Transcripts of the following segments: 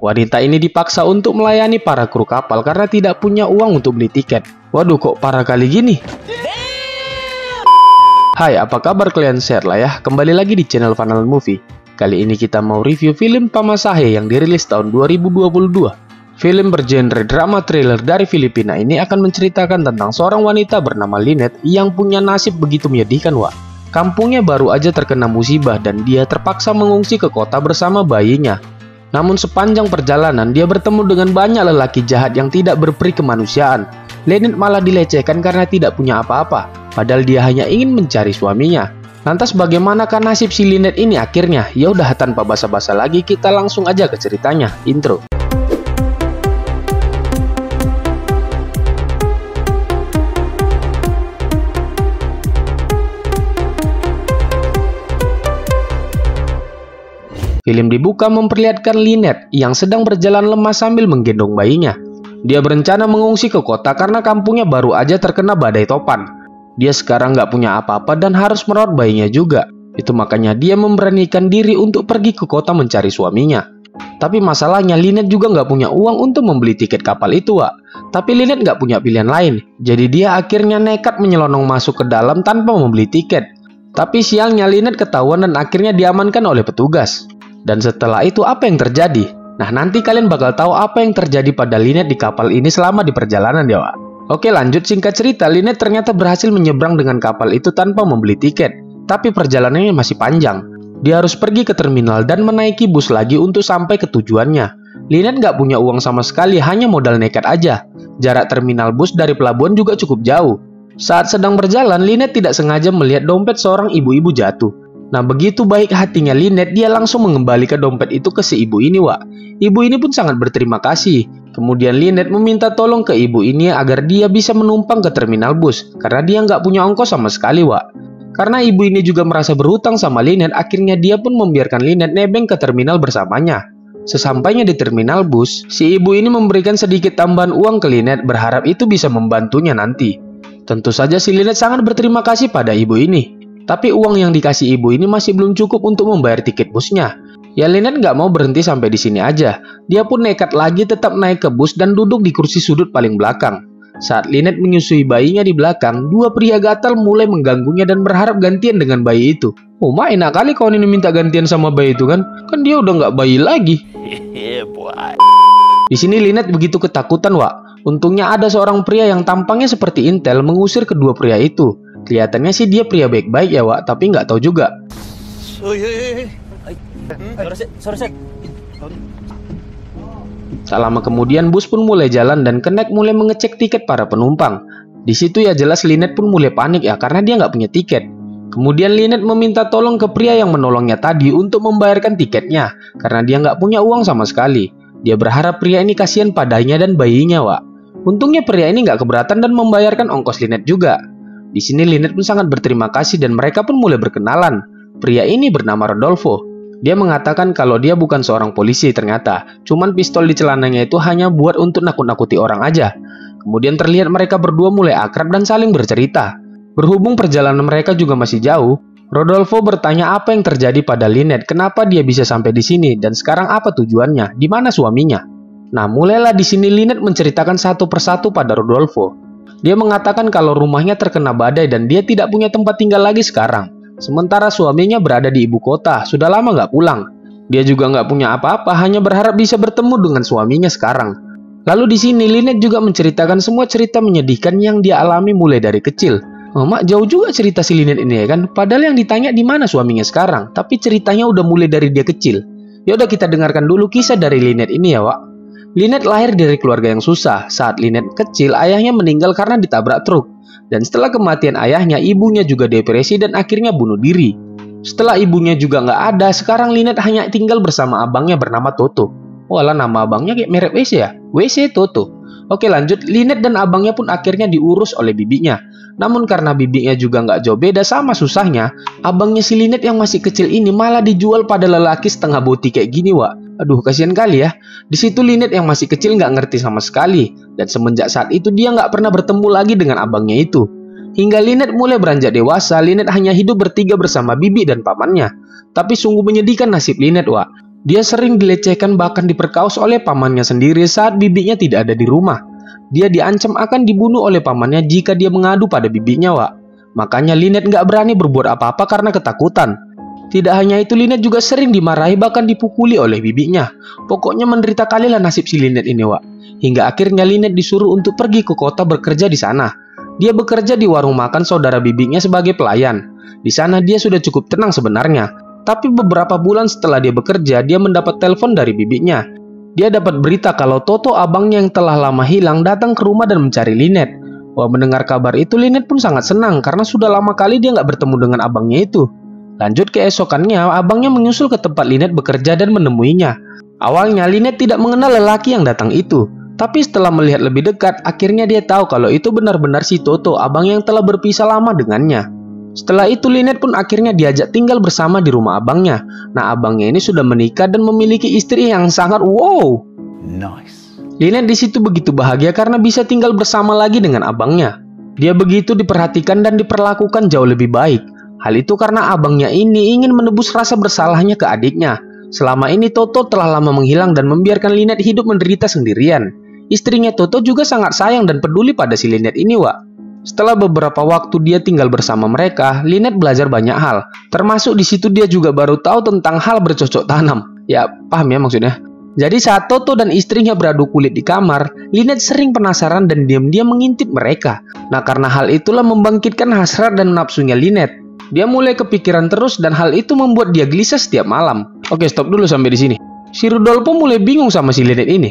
Wanita ini dipaksa untuk melayani para kru kapal karena tidak punya uang untuk beli tiket. Waduh, kok parah kali gini? Hai, apa kabar kalian? Share lah ya. Kembali lagi di channel Fanalan Movie. Kali ini kita mau review film Pamasahe yang dirilis tahun 2022. Film bergenre drama thriller dari Filipina ini akan menceritakan tentang seorang wanita bernama Lynette yang punya nasib begitu menyedihkan, Wak. Kampungnya baru aja terkena musibah dan dia terpaksa mengungsi ke kota bersama bayinya. Namun sepanjang perjalanan dia bertemu dengan banyak lelaki jahat yang tidak berperi kemanusiaan. Lynette malah dilecehkan karena tidak punya apa-apa, padahal dia hanya ingin mencari suaminya. Lantas bagaimanakah nasib si Lynette ini akhirnya? Ya udah, tanpa basa-basa lagi kita langsung aja ke ceritanya. Intro. Film dibuka memperlihatkan Lynette yang sedang berjalan lemas sambil menggendong bayinya. Dia berencana mengungsi ke kota karena kampungnya baru aja terkena badai topan. Dia sekarang nggak punya apa-apa dan harus merawat bayinya juga. Itu makanya dia memberanikan diri untuk pergi ke kota mencari suaminya. Tapi masalahnya Lynette juga nggak punya uang untuk membeli tiket kapal itu, Wak. Tapi Lynette nggak punya pilihan lain. Jadi dia akhirnya nekat menyelonong masuk ke dalam tanpa membeli tiket. Tapi sialnya Lynette ketahuan dan akhirnya diamankan oleh petugas. Dan setelah itu apa yang terjadi? Nah, nanti kalian bakal tahu apa yang terjadi pada Lynette di kapal ini selama di perjalanan ya, Wak. Oke, lanjut. Singkat cerita, Lynette ternyata berhasil menyeberang dengan kapal itu tanpa membeli tiket. Tapi perjalanannya masih panjang. Dia harus pergi ke terminal dan menaiki bus lagi untuk sampai ke tujuannya. Lynette nggak punya uang sama sekali, hanya modal nekat aja. Jarak terminal bus dari pelabuhan juga cukup jauh. Saat sedang berjalan, Lynette tidak sengaja melihat dompet seorang ibu-ibu jatuh. Nah, begitu baik hatinya Lynette, dia langsung mengembalikan dompet itu ke si ibu ini, Wak. Ibu ini pun sangat berterima kasih. Kemudian Lynette meminta tolong ke ibu ini agar dia bisa menumpang ke terminal bus, karena dia nggak punya ongkos sama sekali, Wak. Karena ibu ini juga merasa berhutang sama Lynette, akhirnya dia pun membiarkan Lynette nebeng ke terminal bersamanya. Sesampainya di terminal bus, si ibu ini memberikan sedikit tambahan uang ke Lynette, berharap itu bisa membantunya nanti. Tentu saja si Lynette sangat berterima kasih pada ibu ini. Tapi uang yang dikasih ibu ini masih belum cukup untuk membayar tiket busnya. Ya, Lynette nggak mau berhenti sampai di sini aja. Dia pun nekat lagi tetap naik ke bus dan duduk di kursi sudut paling belakang. Saat Lynette menyusui bayinya di belakang, dua pria gatal mulai mengganggunya dan berharap gantian dengan bayi itu. Oh, mak, enak kali kau ini minta gantian sama bayi itu kan? Kan dia udah nggak bayi lagi. Di sini Lynette begitu ketakutan, Wak. Untungnya ada seorang pria yang tampangnya seperti intel mengusir kedua pria itu. Kelihatannya sih dia pria baik-baik ya, Wak, tapi nggak tahu juga. Tak lama kemudian bus pun mulai jalan dan Kenek mulai mengecek tiket para penumpang. Di situ ya jelas Lynette pun mulai panik ya karena dia nggak punya tiket. Kemudian Lynette meminta tolong ke pria yang menolongnya tadi untuk membayarkan tiketnya karena dia nggak punya uang sama sekali. Dia berharap pria ini kasihan padanya dan bayinya, Wak. Untungnya pria ini nggak keberatan dan membayarkan ongkos Lynette juga. Di sini Lynette pun sangat berterima kasih dan mereka pun mulai berkenalan. Pria ini bernama Rodolfo. Dia mengatakan kalau dia bukan seorang polisi ternyata. Cuman pistol di celananya itu hanya buat untuk nakut-nakuti orang aja. Kemudian terlihat mereka berdua mulai akrab dan saling bercerita. Berhubung perjalanan mereka juga masih jauh, Rodolfo bertanya apa yang terjadi pada Lynette, kenapa dia bisa sampai di sini dan sekarang apa tujuannya, di mana suaminya. Nah, mulailah di sini Lynette menceritakan satu persatu pada Rodolfo. Dia mengatakan kalau rumahnya terkena badai dan dia tidak punya tempat tinggal lagi sekarang. Sementara suaminya berada di ibu kota, sudah lama nggak pulang. Dia juga nggak punya apa-apa, hanya berharap bisa bertemu dengan suaminya sekarang. Lalu di sini Lynette juga menceritakan semua cerita menyedihkan yang dia alami mulai dari kecil. Oh, mak, jauh juga cerita si Lynette ini ya kan? Padahal yang ditanya di mana suaminya sekarang, tapi ceritanya udah mulai dari dia kecil. Yaudah kita dengarkan dulu kisah dari Lynette ini ya, Wak. Lynette lahir dari keluarga yang susah. Saat Lynette kecil, ayahnya meninggal karena ditabrak truk. Dan setelah kematian ayahnya, ibunya juga depresi dan akhirnya bunuh diri. Setelah ibunya juga nggak ada, sekarang Lynette hanya tinggal bersama abangnya bernama Toto. Walah, nama abangnya kayak merek WC ya? WC Toto. Oke, lanjut. Lynette dan abangnya pun akhirnya diurus oleh bibinya. Namun karena bibinya juga nggak jauh beda sama susahnya, abangnya si Lynette yang masih kecil ini malah dijual pada lelaki setengah boti kayak gini, Wak. Aduh, kasihan kali ya. Di situ Lynette yang masih kecil nggak ngerti sama sekali. Dan semenjak saat itu dia nggak pernah bertemu lagi dengan abangnya itu. Hingga Lynette mulai beranjak dewasa, Lynette hanya hidup bertiga bersama bibi dan pamannya. Tapi sungguh menyedihkan nasib Lynette, Wak. Dia sering dilecehkan bahkan diperkaos oleh pamannya sendiri saat bibinya tidak ada di rumah. Dia diancam akan dibunuh oleh pamannya jika dia mengadu pada bibinya, Wak. Makanya Lynette nggak berani berbuat apa-apa karena ketakutan. Tidak hanya itu, Lynette juga sering dimarahi bahkan dipukuli oleh bibinya. Pokoknya menderita kalilah nasib si Lynette ini, Wak. Hingga akhirnya Lynette disuruh untuk pergi ke kota bekerja di sana. Dia bekerja di warung makan saudara bibinya sebagai pelayan. Di sana dia sudah cukup tenang sebenarnya. Tapi beberapa bulan setelah dia bekerja, dia mendapat telepon dari bibinya. Dia dapat berita kalau Toto, abangnya yang telah lama hilang, datang ke rumah dan mencari Lynette. Wah, mendengar kabar itu, Lynette pun sangat senang karena sudah lama kali dia nggak bertemu dengan abangnya itu. Lanjut keesokannya, abangnya menyusul ke tempat Lynette bekerja dan menemuinya. Awalnya, Lynette tidak mengenal lelaki yang datang itu. Tapi setelah melihat lebih dekat, akhirnya dia tahu kalau itu benar-benar si Toto, abang yang telah berpisah lama dengannya. Setelah itu, Lynette pun akhirnya diajak tinggal bersama di rumah abangnya. Nah, abangnya ini sudah menikah dan memiliki istri yang sangat wow. Nice. Lynette di situ begitu bahagia karena bisa tinggal bersama lagi dengan abangnya. Dia begitu diperhatikan dan diperlakukan jauh lebih baik. Hal itu karena abangnya ini ingin menebus rasa bersalahnya ke adiknya. Selama ini Toto telah lama menghilang dan membiarkan Lynette hidup menderita sendirian. Istrinya Toto juga sangat sayang dan peduli pada si Lynette ini, Wak. Setelah beberapa waktu dia tinggal bersama mereka, Lynette belajar banyak hal. Termasuk di situ dia juga baru tahu tentang hal bercocok tanam. Ya, paham ya maksudnya? Jadi saat Toto dan istrinya beradu kulit di kamar, Lynette sering penasaran dan diam-diam mengintip mereka. Nah, karena hal itulah membangkitkan hasrat dan nafsunya Lynette. Dia mulai kepikiran terus dan hal itu membuat dia gelisah setiap malam. Oke, stop dulu sampai di sini. Si Rudolfo mulai bingung sama si Lynette ini.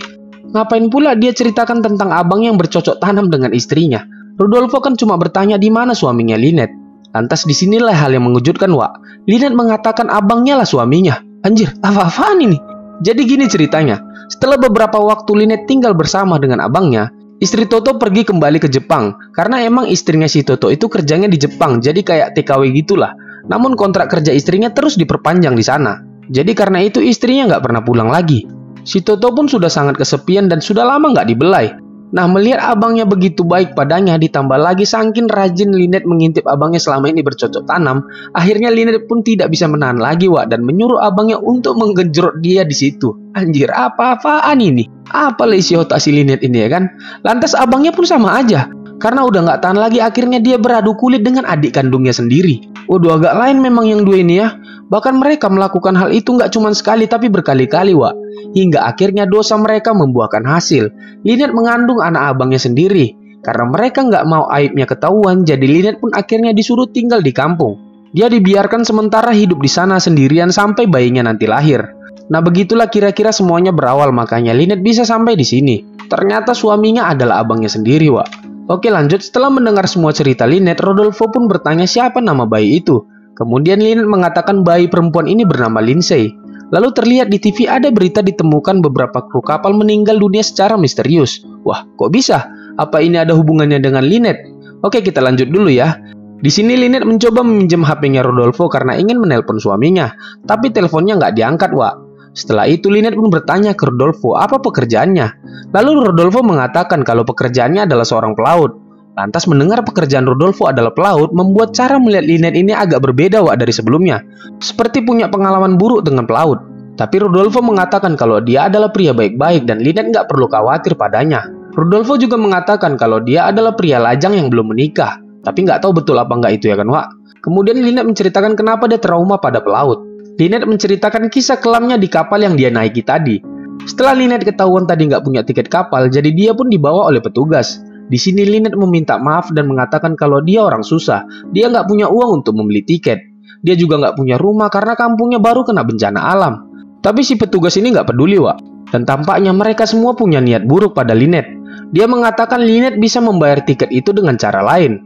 Ngapain pula dia ceritakan tentang abang yang bercocok tanam dengan istrinya? Rudolfo kan cuma bertanya di mana suaminya Lynette. Lantas disinilah hal yang mengejutkan, Wak. Lynette mengatakan abangnya lah suaminya. Anjir, apa-apaan ini? Jadi gini ceritanya. Setelah beberapa waktu Lynette tinggal bersama dengan abangnya, istri Toto pergi kembali ke Jepang. Karena emang istrinya si Toto itu kerjanya di Jepang, jadi kayak TKW gitulah. Namun kontrak kerja istrinya terus diperpanjang di sana. Jadi karena itu istrinya nggak pernah pulang lagi. Si Toto pun sudah sangat kesepian dan sudah lama nggak dibelai. Nah, melihat abangnya begitu baik padanya, ditambah lagi saking rajin Lynette mengintip abangnya selama ini bercocok tanam, akhirnya Lynette pun tidak bisa menahan lagi, Wak, dan menyuruh abangnya untuk menggenjrot dia di situ. Anjir, apa-apaan ini? Apa isi otak si Lynette ini, ya kan? Lantas abangnya pun sama aja. Karena udah nggak tahan lagi, akhirnya dia beradu kulit dengan adik kandungnya sendiri. Waduh, agak lain memang yang dua ini ya. Bahkan mereka melakukan hal itu nggak cuma sekali tapi berkali-kali, Wak. Hingga akhirnya dosa mereka membuahkan hasil. Lynette mengandung anak abangnya sendiri. Karena mereka nggak mau aibnya ketahuan, jadi Lynette pun akhirnya disuruh tinggal di kampung. Dia dibiarkan sementara hidup di sana sendirian sampai bayinya nanti lahir. Nah, begitulah kira-kira semuanya berawal, makanya Lynette bisa sampai di sini. Ternyata suaminya adalah abangnya sendiri, Wak. Oke, lanjut. Setelah mendengar semua cerita Lynette, Rodolfo pun bertanya siapa nama bayi itu. Kemudian Lynette mengatakan bayi perempuan ini bernama Lindsay. Lalu terlihat di TV ada berita ditemukan beberapa kru kapal meninggal dunia secara misterius. Wah, kok bisa? Apa ini ada hubungannya dengan Lynette? Oke, kita lanjut dulu ya. Di sini Lynette mencoba meminjam HP-nya Rodolfo karena ingin menelpon suaminya. Tapi teleponnya nggak diangkat, Wak. Setelah itu Lynette pun bertanya ke Rodolfo apa pekerjaannya. Lalu Rodolfo mengatakan kalau pekerjaannya adalah seorang pelaut. Lantas mendengar pekerjaan Rodolfo adalah pelaut membuat cara melihat Lynette ini agak berbeda, Wak, dari sebelumnya. Seperti punya pengalaman buruk dengan pelaut. Tapi Rodolfo mengatakan kalau dia adalah pria baik-baik dan Lynette nggak perlu khawatir padanya. Rodolfo juga mengatakan kalau dia adalah pria lajang yang belum menikah. Tapi nggak tahu betul apa nggak itu ya kan, Wak. Kemudian Lynette menceritakan kenapa dia trauma pada pelaut. Lynette menceritakan kisah kelamnya di kapal yang dia naiki tadi. Setelah Lynette ketahuan tadi nggak punya tiket kapal, jadi dia pun dibawa oleh petugas. Di sini Lynette meminta maaf dan mengatakan kalau dia orang susah. Dia nggak punya uang untuk membeli tiket. Dia juga nggak punya rumah karena kampungnya baru kena bencana alam. Tapi si petugas ini nggak peduli, Wak. Dan tampaknya mereka semua punya niat buruk pada Lynette. Dia mengatakan Lynette bisa membayar tiket itu dengan cara lain.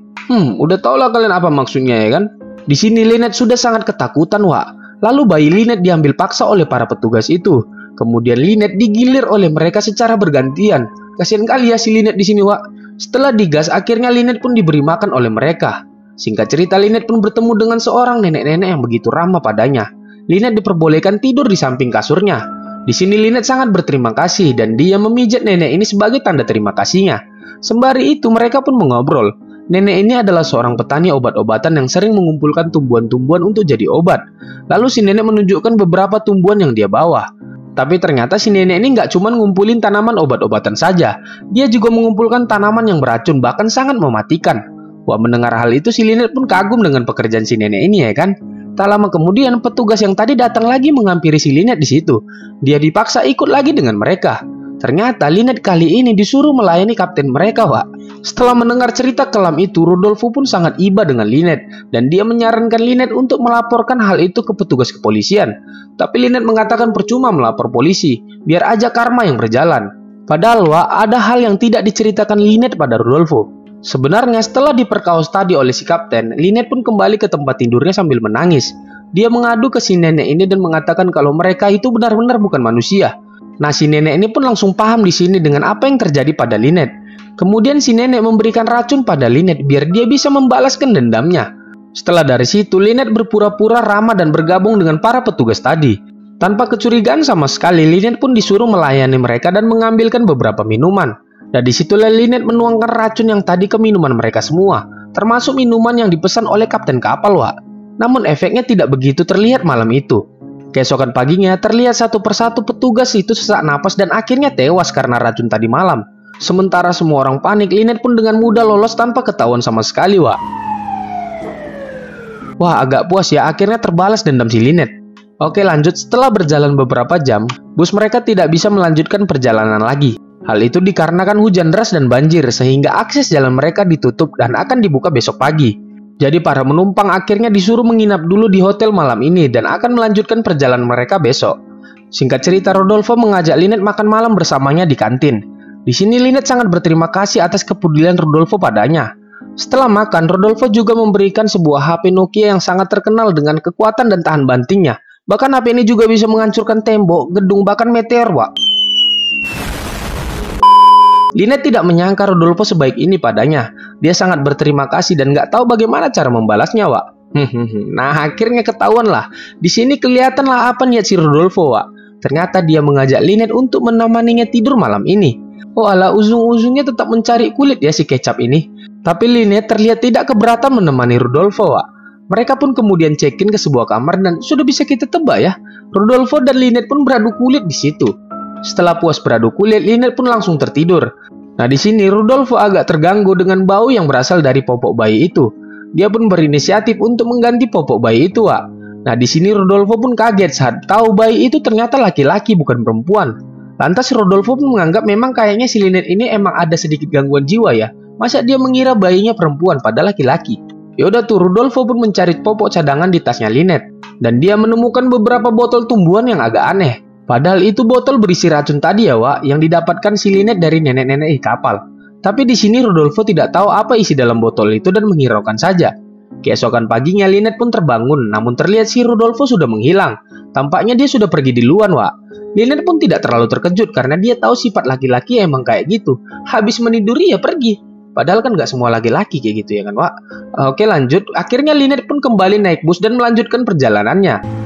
Udah tau lah kalian apa maksudnya ya kan? Di sini Lynette sudah sangat ketakutan, Wak. Lalu bayi Lynette diambil paksa oleh para petugas itu. Kemudian Lynette digilir oleh mereka secara bergantian. Kasian kali ya si Lynette di sini, Wak. Setelah digas, akhirnya Lynette pun diberi makan oleh mereka. Singkat cerita, Lynette pun bertemu dengan seorang nenek-nenek yang begitu ramah padanya. Lynette diperbolehkan tidur di samping kasurnya. Di sini Lynette sangat berterima kasih dan dia memijat nenek ini sebagai tanda terima kasihnya. Sembari itu mereka pun mengobrol. Nenek ini adalah seorang petani obat-obatan yang sering mengumpulkan tumbuhan-tumbuhan untuk jadi obat. Lalu si nenek menunjukkan beberapa tumbuhan yang dia bawa. Tapi ternyata si nenek ini nggak cuma ngumpulin tanaman obat-obatan saja. Dia juga mengumpulkan tanaman yang beracun, bahkan sangat mematikan. Wah, mendengar hal itu si Lynette pun kagum dengan pekerjaan si nenek ini, ya kan? Tak lama kemudian petugas yang tadi datang lagi menghampiri si Lynette di situ. Dia dipaksa ikut lagi dengan mereka. Ternyata Lynette kali ini disuruh melayani kapten mereka, Wak. Setelah mendengar cerita kelam itu, Rodolfo pun sangat iba dengan Lynette dan dia menyarankan Lynette untuk melaporkan hal itu ke petugas kepolisian. Tapi Lynette mengatakan percuma melapor polisi, biar aja karma yang berjalan. Padahal, Wak, ada hal yang tidak diceritakan Lynette pada Rodolfo. Sebenarnya setelah diperkaos tadi oleh si kapten, Lynette pun kembali ke tempat tidurnya sambil menangis. Dia mengadu ke si nenek ini dan mengatakan kalau mereka itu benar-benar bukan manusia. Nah, si nenek ini pun langsung paham di sini dengan apa yang terjadi pada Lynette. Kemudian si nenek memberikan racun pada Lynette biar dia bisa membalaskan dendamnya. Setelah dari situ, Lynette berpura-pura ramah dan bergabung dengan para petugas tadi. Tanpa kecurigaan sama sekali, Lynette pun disuruh melayani mereka dan mengambilkan beberapa minuman. Dan disitulah Lynette menuangkan racun yang tadi ke minuman mereka semua, termasuk minuman yang dipesan oleh kapten kapal, Wak. Namun efeknya tidak begitu terlihat malam itu. Keesokan paginya, terlihat satu persatu petugas itu sesak napas dan akhirnya tewas karena racun tadi malam. Sementara semua orang panik, Lynette pun dengan mudah lolos tanpa ketahuan sama sekali, Wak. Wah, agak puas ya, akhirnya terbalas dendam si Lynette. Oke, lanjut. Setelah berjalan beberapa jam, bus mereka tidak bisa melanjutkan perjalanan lagi. Hal itu dikarenakan hujan deras dan banjir, sehingga akses jalan mereka ditutup dan akan dibuka besok pagi. Jadi para penumpang akhirnya disuruh menginap dulu di hotel malam ini dan akan melanjutkan perjalanan mereka besok. Singkat cerita, Rodolfo mengajak Lynette makan malam bersamanya di kantin. Di sini Lynette sangat berterima kasih atas kepedulian Rodolfo padanya. Setelah makan, Rodolfo juga memberikan sebuah HP Nokia yang sangat terkenal dengan kekuatan dan tahan bantingnya. Bahkan HP ini juga bisa menghancurkan tembok, gedung, bahkan meteor, Wak. Lynette tidak menyangka Rodolfo sebaik ini padanya. Dia sangat berterima kasih dan nggak tahu bagaimana cara membalasnya, Wak. Nah, akhirnya ketahuan lah. Di sini kelihatan lah apa niat si Rodolfo, Wak. Ternyata dia mengajak Lynette untuk menemaninya tidur malam ini. Oh alah, ujung-ujungnya tetap mencari kulit ya si kecap ini. Tapi Lynette terlihat tidak keberatan menemani Rodolfo, Wak. Mereka pun kemudian check-in ke sebuah kamar dan sudah bisa kita tebak ya, Rodolfo dan Lynette pun beradu kulit di situ. Setelah puas beradu kulit, Lynette pun langsung tertidur. Nah, di sini Rodolfo agak terganggu dengan bau yang berasal dari popok bayi itu. Dia pun berinisiatif untuk mengganti popok bayi itu, Wak. Nah, di sini Rodolfo pun kaget saat tahu bayi itu ternyata laki-laki bukan perempuan. Lantas Rodolfo pun menganggap memang kayaknya si Lynette ini emang ada sedikit gangguan jiwa ya. Masa dia mengira bayinya perempuan padahal laki-laki? Yaudah tuh, Rodolfo pun mencari popok cadangan di tasnya Lynette. Dan dia menemukan beberapa botol tumbuhan yang agak aneh. Padahal itu botol berisi racun tadi ya, Wak, yang didapatkan si Lynette dari nenek-nenek di kapal. Tapi di sini Rodolfo tidak tahu apa isi dalam botol itu dan menghiraukan saja. Keesokan paginya Lynette pun terbangun, namun terlihat si Rodolfo sudah menghilang. Tampaknya dia sudah pergi duluan, Wak. Lynette pun tidak terlalu terkejut karena dia tahu sifat laki-laki emang kayak gitu. Habis meniduri ya pergi. Padahal kan nggak semua laki-laki kayak gitu ya kan, Wak. Oke, lanjut. Akhirnya Lynette pun kembali naik bus dan melanjutkan perjalanannya.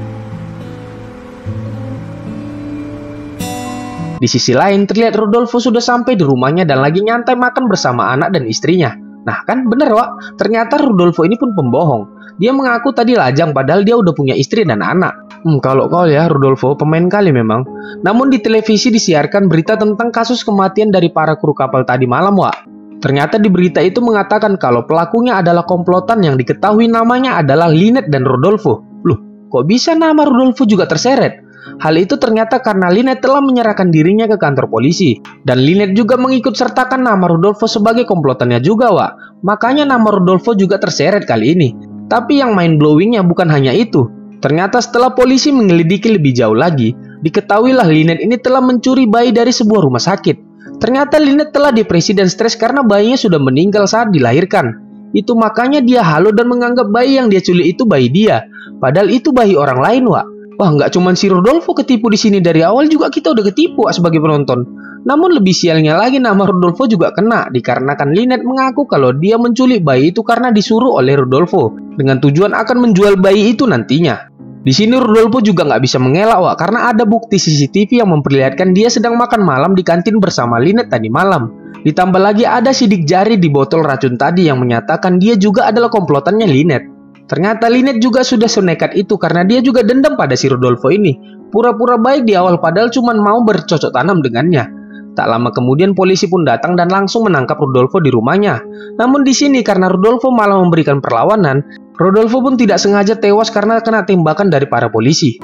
Di sisi lain, terlihat Rodolfo sudah sampai di rumahnya dan lagi nyantai makan bersama anak dan istrinya. Nah kan bener, Wak, ternyata Rodolfo ini pun pembohong. Dia mengaku tadi lajang padahal dia udah punya istri dan anak. Kalau kau ya, Rodolfo pemain kali memang. Namun di televisi disiarkan berita tentang kasus kematian dari para kru kapal tadi malam, Wak. Ternyata di berita itu mengatakan kalau pelakunya adalah komplotan yang diketahui namanya adalah Lynette dan Rodolfo. Loh, kok bisa nama Rodolfo juga terseret? Hal itu ternyata karena Lynette telah menyerahkan dirinya ke kantor polisi. Dan Lynette juga mengikut sertakan nama Rodolfo sebagai komplotannya juga, Wak. Makanya nama Rodolfo juga terseret kali ini. Tapi yang mind-blowingnya bukan hanya itu. Ternyata setelah polisi menyelidiki lebih jauh lagi, diketahuilah Lynette ini telah mencuri bayi dari sebuah rumah sakit. Ternyata Lynette telah depresi dan stres karena bayinya sudah meninggal saat dilahirkan. Itu makanya dia halu dan menganggap bayi yang dia culik itu bayi dia. Padahal itu bayi orang lain, Wak. Wah, nggak cuma si Rodolfo ketipu di sini, dari awal juga kita udah ketipu sebagai penonton. Namun lebih sialnya lagi nama Rodolfo juga kena dikarenakan Lynette mengaku kalau dia menculik bayi itu karena disuruh oleh Rodolfo dengan tujuan akan menjual bayi itu nantinya. Di sini Rodolfo juga nggak bisa mengelak, Wak, karena ada bukti CCTV yang memperlihatkan dia sedang makan malam di kantin bersama Lynette tadi malam. Ditambah lagi ada sidik jari di botol racun tadi yang menyatakan dia juga adalah komplotannya Lynette. Ternyata Lynette juga sudah senekat itu karena dia juga dendam pada si Rodolfo ini. Pura-pura baik di awal padahal cuma mau bercocok tanam dengannya. Tak lama kemudian polisi pun datang dan langsung menangkap Rodolfo di rumahnya. Namun di sini karena Rodolfo malah memberikan perlawanan, Rodolfo pun tidak sengaja tewas karena kena tembakan dari para polisi.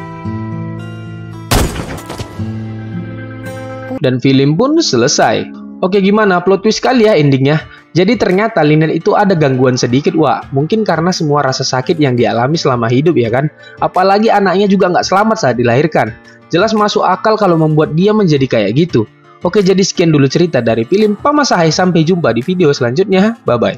Dan film pun selesai. Oke, gimana? Plot twist kali ya endingnya. Jadi ternyata Lynette itu ada gangguan sedikit, Wak. Mungkin karena semua rasa sakit yang dialami selama hidup ya kan. Apalagi anaknya juga nggak selamat saat dilahirkan. Jelas masuk akal kalau membuat dia menjadi kayak gitu. Oke, jadi sekian dulu cerita dari film Pamasahai. Sampai jumpa di video selanjutnya. Bye-bye.